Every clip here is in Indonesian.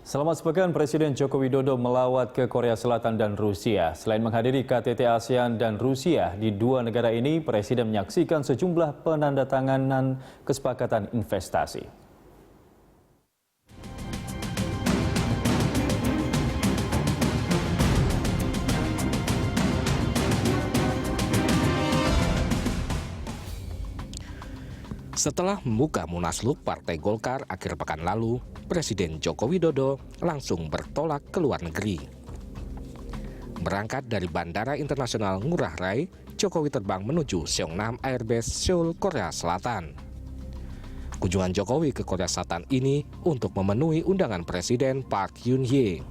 Selamat sepekan, Presiden Joko Widodo melawat ke Korea Selatan dan Rusia. Selain menghadiri KTT ASEAN dan Rusia, di dua negara ini Presiden menyaksikan sejumlah penandatanganan kesepakatan investasi. Setelah membuka Munaslup Partai Golkar akhir pekan lalu, Presiden Joko Widodo langsung bertolak ke luar negeri. Berangkat dari Bandara Internasional Ngurah Rai, Jokowi terbang menuju Seongnam Airbase, Seoul, Korea Selatan. Kunjungan Jokowi ke Korea Selatan ini untuk memenuhi undangan Presiden Park Geun-hye.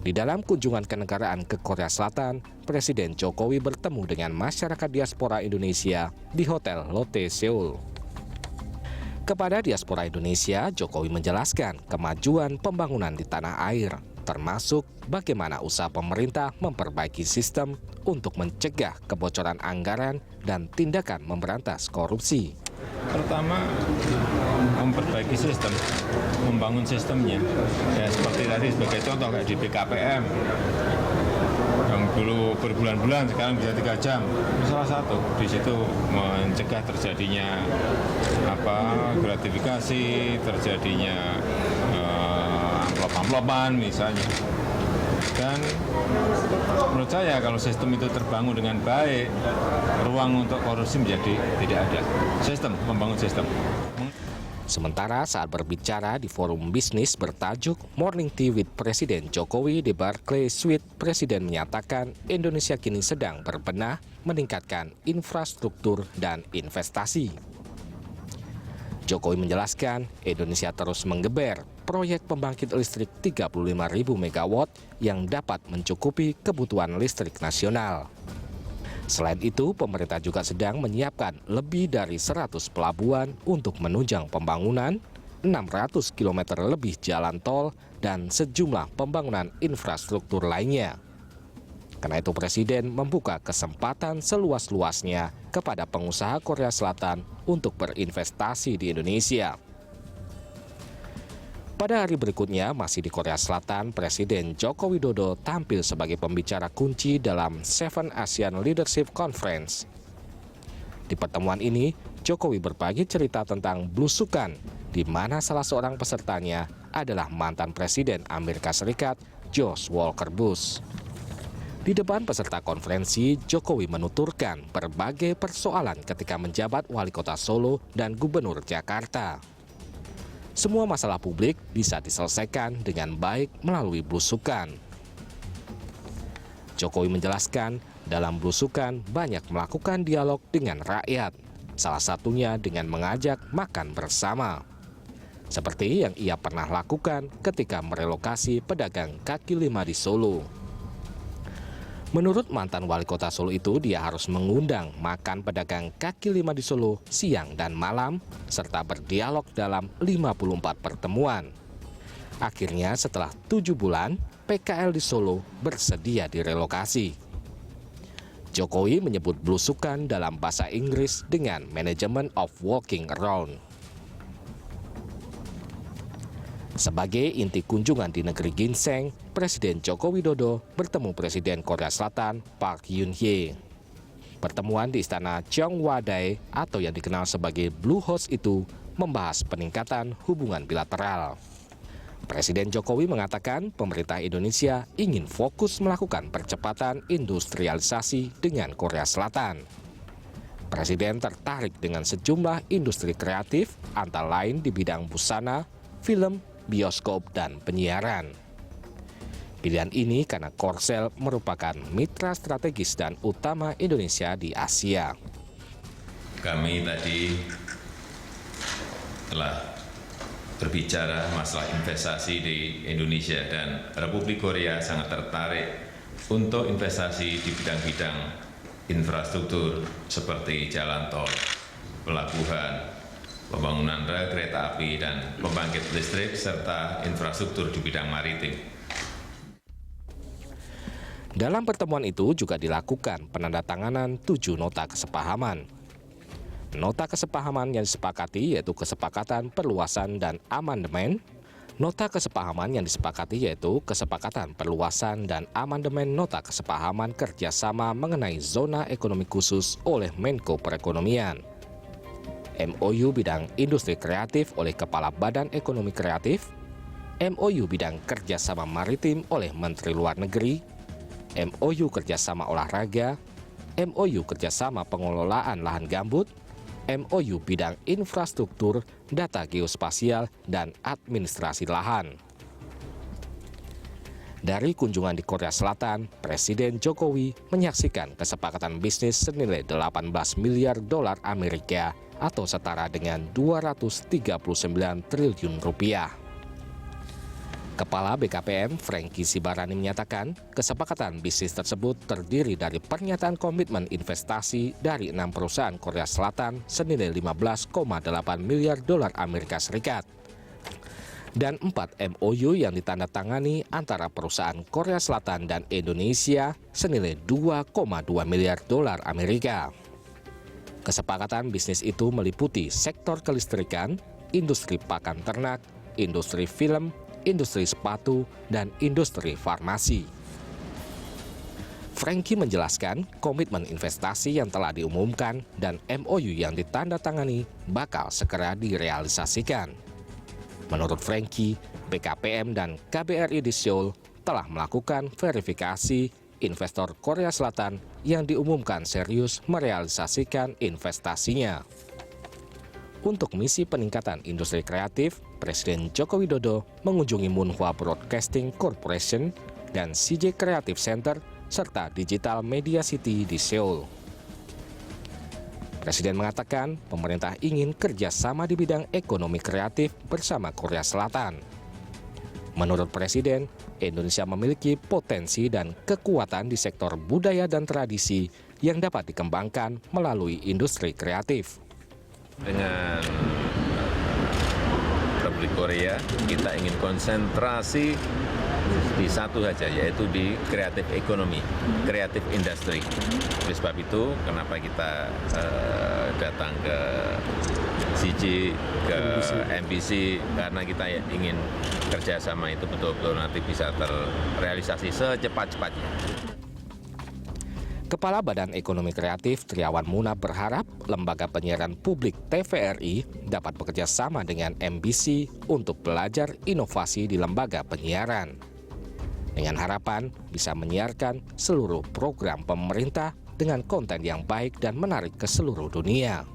Di dalam kunjungan kenegaraan ke Korea Selatan, Presiden Jokowi bertemu dengan masyarakat diaspora Indonesia di Hotel Lotte Seoul. Kepada diaspora Indonesia, Jokowi menjelaskan kemajuan pembangunan di tanah air, termasuk bagaimana usaha pemerintah memperbaiki sistem untuk mencegah kebocoran anggaran dan tindakan memberantas korupsi. Pertama, memperbaiki sistem, membangun sistemnya. Ya, seperti tadi sebagai contoh kayak di BKPM, yang dulu berbulan-bulan sekarang bisa 3 jam. Itu salah satu. Di situ mencegah terjadinya gratifikasi, terjadinya amplop-amplopan misalnya. Dan menurut saya kalau sistem itu terbangun dengan baik, ruang untuk korupsi menjadi tidak ada. Sistem, membangun sistem. Sementara saat berbicara di forum bisnis bertajuk Morning Tea with Presiden Jokowi di Barclays Suite, Presiden menyatakan Indonesia kini sedang berbenah meningkatkan infrastruktur dan investasi. Jokowi menjelaskan Indonesia terus menggeber proyek pembangkit listrik 35.000 MW yang dapat mencukupi kebutuhan listrik nasional. Selain itu, pemerintah juga sedang menyiapkan lebih dari 100 pelabuhan untuk menunjang pembangunan, 600 km lebih jalan tol, dan sejumlah pembangunan infrastruktur lainnya. Karena itu Presiden membuka kesempatan seluas-luasnya kepada pengusaha Korea Selatan untuk berinvestasi di Indonesia. Pada hari berikutnya, masih di Korea Selatan, Presiden Joko Widodo tampil sebagai pembicara kunci dalam Seven ASEAN Leadership Conference. Di pertemuan ini, Jokowi berbagi cerita tentang blusukan, di mana salah seorang pesertanya adalah mantan Presiden Amerika Serikat, George Walker Bush. Di depan peserta konferensi, Jokowi menuturkan berbagai persoalan ketika menjabat wali kota Solo dan gubernur Jakarta. Semua masalah publik bisa diselesaikan dengan baik melalui blusukan. Jokowi menjelaskan, dalam blusukan banyak melakukan dialog dengan rakyat, salah satunya dengan mengajak makan bersama. Seperti yang ia pernah lakukan ketika merelokasi pedagang kaki lima di Solo. Menurut mantan wali kota Solo itu, dia harus mengundang makan pedagang kaki lima di Solo siang dan malam, serta berdialog dalam 54 pertemuan. Akhirnya setelah 7 bulan, PKL di Solo bersedia direlokasi. Jokowi menyebut blusukan dalam bahasa Inggris dengan management of walking around. Sebagai inti kunjungan di negeri ginseng, Presiden Joko Widodo bertemu Presiden Korea Selatan Park Geun-hye. Pertemuan di Istana Cheongwadae atau yang dikenal sebagai Blue House itu membahas peningkatan hubungan bilateral. Presiden Jokowi mengatakan pemerintah Indonesia ingin fokus melakukan percepatan industrialisasi dengan Korea Selatan. Presiden tertarik dengan sejumlah industri kreatif, antara lain di bidang busana, film, bioskop, dan penyiaran. Pilihan ini karena Korsel merupakan mitra strategis dan utama Indonesia di Asia. Kami tadi telah berbicara masalah investasi di Indonesia dan Republik Korea sangat tertarik untuk investasi di bidang-bidang infrastruktur seperti jalan tol, pelabuhan, pembangunan rel kereta api dan pembangkit listrik, serta infrastruktur di bidang maritim. Dalam pertemuan itu juga dilakukan penandatanganan 7 nota kesepahaman. Nota kesepahaman yang disepakati yaitu kesepakatan perluasan dan amandemen, Nota kesepahaman yang disepakati yaitu kesepakatan perluasan dan amandemen nota kesepahaman kerjasama mengenai zona ekonomi khusus oleh Menko Perekonomian. MOU bidang industri kreatif oleh Kepala Badan Ekonomi Kreatif, MOU bidang kerjasama maritim oleh Menteri Luar Negeri, MOU kerjasama olahraga, MOU kerjasama pengelolaan lahan gambut, MOU bidang infrastruktur, data geospasial, dan administrasi lahan. Dari kunjungan di Korea Selatan, Presiden Jokowi menyaksikan kesepakatan bisnis senilai 18 miliar dolar Amerika atau setara dengan 239 triliun rupiah. Kepala BKPM Franky Sibarani menyatakan kesepakatan bisnis tersebut terdiri dari pernyataan komitmen investasi dari 6 perusahaan Korea Selatan senilai 15,8 miliar dolar Amerika Serikat dan 4 MOU yang ditandatangani antara perusahaan Korea Selatan dan Indonesia senilai 2,2 miliar dolar Amerika. Kesepakatan bisnis itu meliputi sektor kelistrikan, industri pakan ternak, industri film, industri sepatu, dan industri farmasi. Franky menjelaskan komitmen investasi yang telah diumumkan dan MOU yang ditandatangani bakal segera direalisasikan. Menurut Franky, BKPM dan KBRI di Seoul telah melakukan verifikasi investor Korea Selatan yang diumumkan serius merealisasikan investasinya. Untuk misi peningkatan industri kreatif, Presiden Joko Widodo mengunjungi Munhwa Broadcasting Corporation dan CJ Creative Center serta Digital Media City di Seoul. Presiden mengatakan pemerintah ingin kerjasama di bidang ekonomi kreatif bersama Korea Selatan. Menurut Presiden, Indonesia memiliki potensi dan kekuatan di sektor budaya dan tradisi yang dapat dikembangkan melalui industri kreatif. Dengan Republik Korea, kita ingin konsentrasi di satu saja, yaitu di kreatif ekonomi, kreatif industri. Oleh sebab itu, kenapa kita datang ke CJ, ke MBC, karena kita ingin kerjasama itu betul-betul nanti bisa terrealisasi secepat-cepatnya. Kepala Badan Ekonomi Kreatif Triawan Munaf berharap lembaga penyiaran publik TVRI dapat bekerja sama dengan MBC untuk belajar inovasi di lembaga penyiaran. Dengan harapan bisa menyiarkan seluruh program pemerintah dengan konten yang baik dan menarik ke seluruh dunia.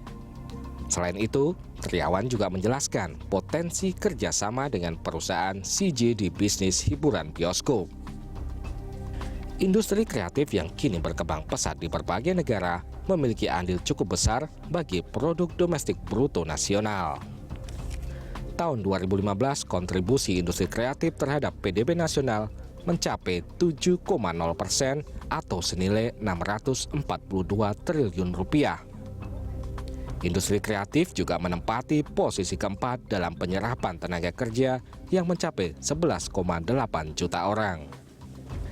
Selain itu, Triawan juga menjelaskan potensi kerjasama dengan perusahaan CJ di bisnis hiburan bioskop. Industri kreatif yang kini berkembang pesat di berbagai negara memiliki andil cukup besar bagi produk domestik bruto nasional. Tahun 2015, kontribusi industri kreatif terhadap PDB nasional mencapai 7,0% atau senilai 642 triliun rupiah. Industri kreatif juga menempati posisi keempat dalam penyerapan tenaga kerja yang mencapai 11,8 juta orang.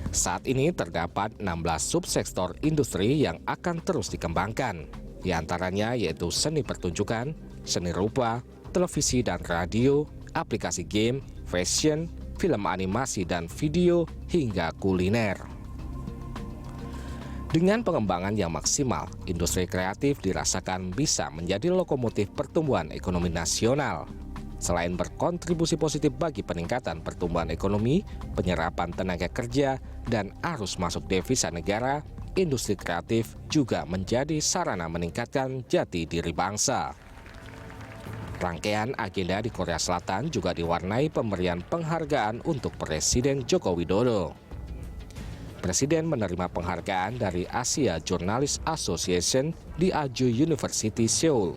Saat ini terdapat 16 subsektor industri yang akan terus dikembangkan. Di antaranya yaitu seni pertunjukan, seni rupa, televisi dan radio, aplikasi game, fashion, film animasi dan video, hingga kuliner. Dengan pengembangan yang maksimal, industri kreatif dirasakan bisa menjadi lokomotif pertumbuhan ekonomi nasional. Selain berkontribusi positif bagi peningkatan pertumbuhan ekonomi, penyerapan tenaga kerja, dan arus masuk devisa negara, industri kreatif juga menjadi sarana meningkatkan jati diri bangsa. Rangkaian agenda di Korea Selatan juga diwarnai pemberian penghargaan untuk Presiden Joko Widodo. Presiden menerima penghargaan dari Asia Journalist Association di Aju University Seoul.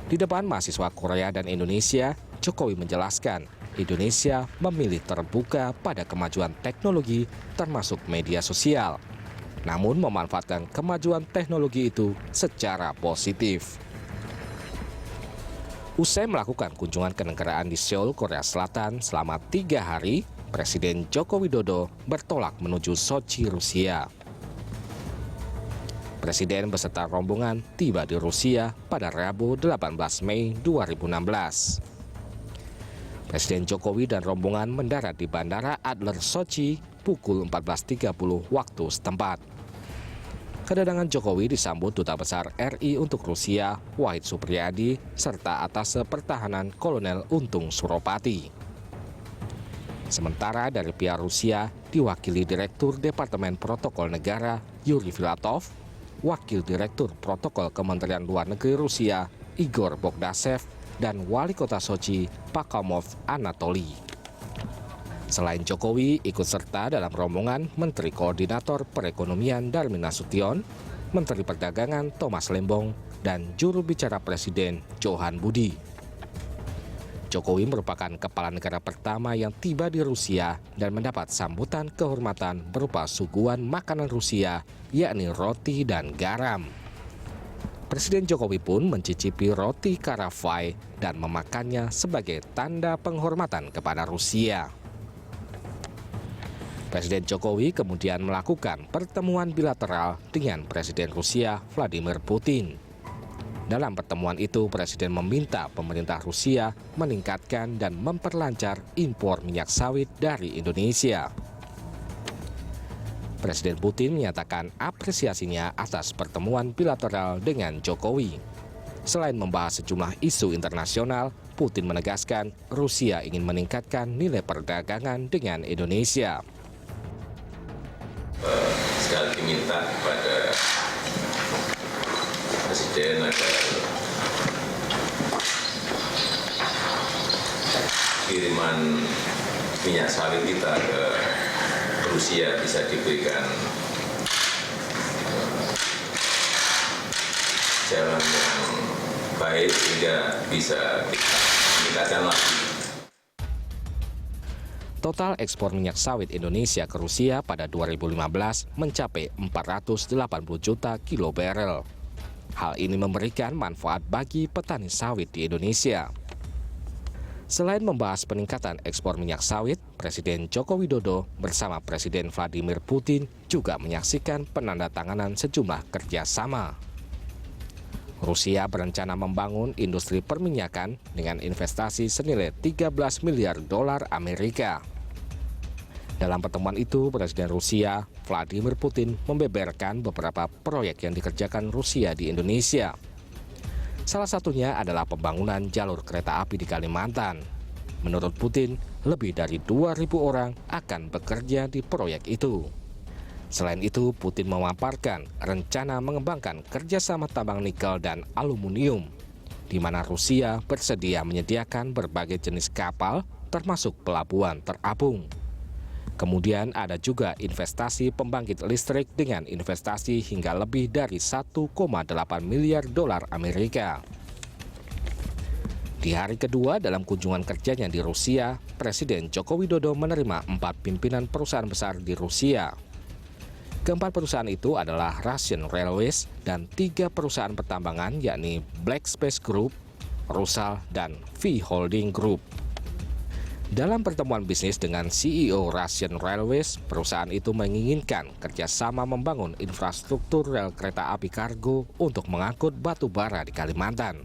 Di depan mahasiswa Korea dan Indonesia, Jokowi menjelaskan Indonesia memilih terbuka pada kemajuan teknologi termasuk media sosial, namun memanfaatkan kemajuan teknologi itu secara positif. Usai melakukan kunjungan kenegaraan di Seoul, Korea Selatan selama 3 hari, Presiden Joko Widodo bertolak menuju Sochi, Rusia. Presiden beserta rombongan tiba di Rusia pada Rabu 18 Mei 2016. Presiden Jokowi dan rombongan mendarat di Bandara Adler Sochi pukul 14.30 waktu setempat. Kedatangan Jokowi disambut Duta Besar RI untuk Rusia, Wahid Supriyadi, serta Atase Pertahanan Kolonel Untung Suropati. Sementara dari pihak Rusia diwakili Direktur Departemen Protokol Negara Yuri Filatov, Wakil Direktur Protokol Kementerian Luar Negeri Rusia Igor Bogdasev, dan Wali Kota Sochi Pakamov Anatoly. Selain Jokowi, ikut serta dalam rombongan Menteri Koordinator Perekonomian Darmin Nasution, Menteri Perdagangan Thomas Lembong, dan juru bicara Presiden Johan Budi. Jokowi merupakan kepala negara pertama yang tiba di Rusia dan mendapat sambutan kehormatan berupa suguhan makanan Rusia, yakni roti dan garam. Presiden Jokowi pun mencicipi roti karavai dan memakannya sebagai tanda penghormatan kepada Rusia. Presiden Jokowi kemudian melakukan pertemuan bilateral dengan Presiden Rusia Vladimir Putin. Dalam pertemuan itu, Presiden meminta pemerintah Rusia meningkatkan dan memperlancar impor minyak sawit dari Indonesia. Presiden Putin menyatakan apresiasinya atas pertemuan bilateral dengan Jokowi. Selain membahas sejumlah isu internasional, Putin menegaskan Rusia ingin meningkatkan nilai perdagangan dengan Indonesia. Sekali lagi minta kepada Presiden agar kiriman minyak sawit kita ke Rusia bisa diberikan jalan yang baik sehingga bisa meningkatkan lagi. Total ekspor minyak sawit Indonesia ke Rusia pada 2015 mencapai 480 juta kilo barel. Hal ini memberikan manfaat bagi petani sawit di Indonesia. Selain membahas peningkatan ekspor minyak sawit, Presiden Joko Widodo bersama Presiden Vladimir Putin juga menyaksikan penandatanganan sejumlah kerjasama. Rusia berencana membangun industri perminyakan dengan investasi senilai 13 miliar dolar Amerika. Dalam pertemuan itu, Presiden Rusia Vladimir Putin membeberkan beberapa proyek yang dikerjakan Rusia di Indonesia. Salah satunya adalah pembangunan jalur kereta api di Kalimantan. Menurut Putin, lebih dari 2.000 orang akan bekerja di proyek itu. Selain itu, Putin memaparkan rencana mengembangkan kerjasama tambang nikel dan aluminium, di mana Rusia bersedia menyediakan berbagai jenis kapal, termasuk pelabuhan terapung. Kemudian ada juga investasi pembangkit listrik dengan investasi hingga lebih dari 1,8 miliar dolar Amerika. Di hari kedua dalam kunjungan kerjanya di Rusia, Presiden Joko Widodo menerima 4 pimpinan perusahaan besar di Rusia. Keempat perusahaan itu adalah Russian Railways dan 3 perusahaan pertambangan yakni Black Space Group, Rusal, dan V Holding Group. Dalam pertemuan bisnis dengan CEO Russian Railways, perusahaan itu menginginkan kerjasama membangun infrastruktur rel kereta api kargo untuk mengangkut batu bara di Kalimantan.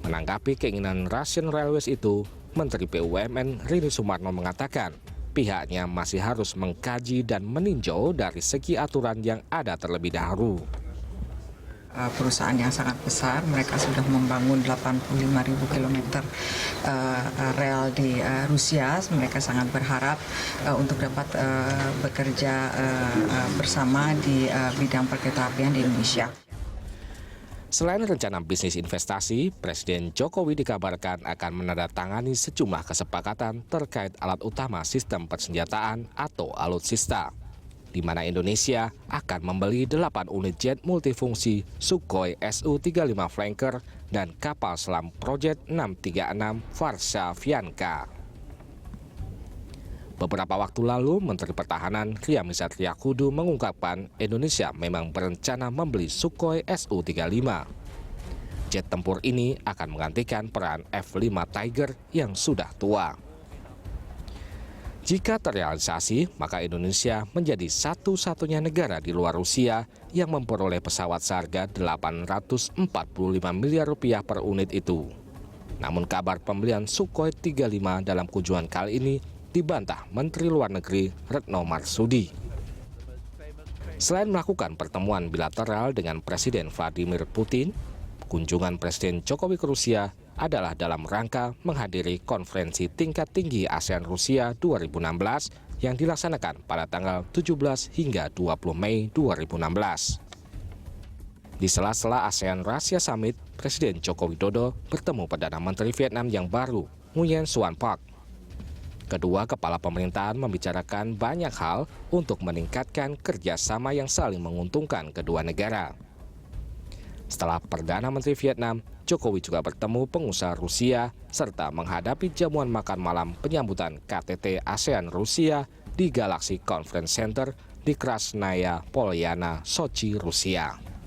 Menanggapi keinginan Russian Railways itu, Menteri BUMN Rini Sumarno mengatakan pihaknya masih harus mengkaji dan meninjau dari segi aturan yang ada terlebih dahulu. Perusahaan yang sangat besar, mereka sudah membangun 85.000 km rel di Rusia. Mereka sangat berharap untuk dapat bekerja bersama di bidang perkeretaapian di Indonesia. Selain rencana bisnis investasi, Presiden Jokowi dikabarkan akan menandatangani sejumlah kesepakatan terkait alat utama sistem persenjataan atau alutsista, di mana Indonesia akan membeli 8 unit jet multifungsi Sukhoi Su-35 Flanker dan kapal selam Projet 636 Varshavyanka. Beberapa waktu lalu, Menteri Pertahanan Ria Mizar Triakudu mengungkapkan Indonesia memang berencana membeli Sukhoi Su-35. Jet tempur ini akan menggantikan peran F-5 Tiger yang sudah tua. Jika terrealisasi, maka Indonesia menjadi satu-satunya negara di luar Rusia yang memperoleh pesawat seharga 845 miliar rupiah per unit itu. Namun kabar pembelian Sukhoi 35 dalam kunjungan kali ini dibantah Menteri Luar Negeri Retno Marsudi. Selain melakukan pertemuan bilateral dengan Presiden Vladimir Putin, kunjungan Presiden Jokowi ke Rusia adalah dalam rangka menghadiri konferensi tingkat tinggi ASEAN-Rusia 2016 yang dilaksanakan pada tanggal 17 hingga 20 Mei 2016. Di sela-sela ASEAN-Rusia Summit, Presiden Joko Widodo bertemu Perdana Menteri Vietnam yang baru, Nguyen Xuan Phuc. Kedua kepala pemerintahan membicarakan banyak hal untuk meningkatkan kerjasama yang saling menguntungkan kedua negara. Setelah Perdana Menteri Vietnam, Jokowi juga bertemu pengusaha Rusia serta menghadapi jamuan makan malam penyambutan KTT ASEAN Rusia di Galaxy Conference Center di Krasnaya Polyana, Sochi, Rusia.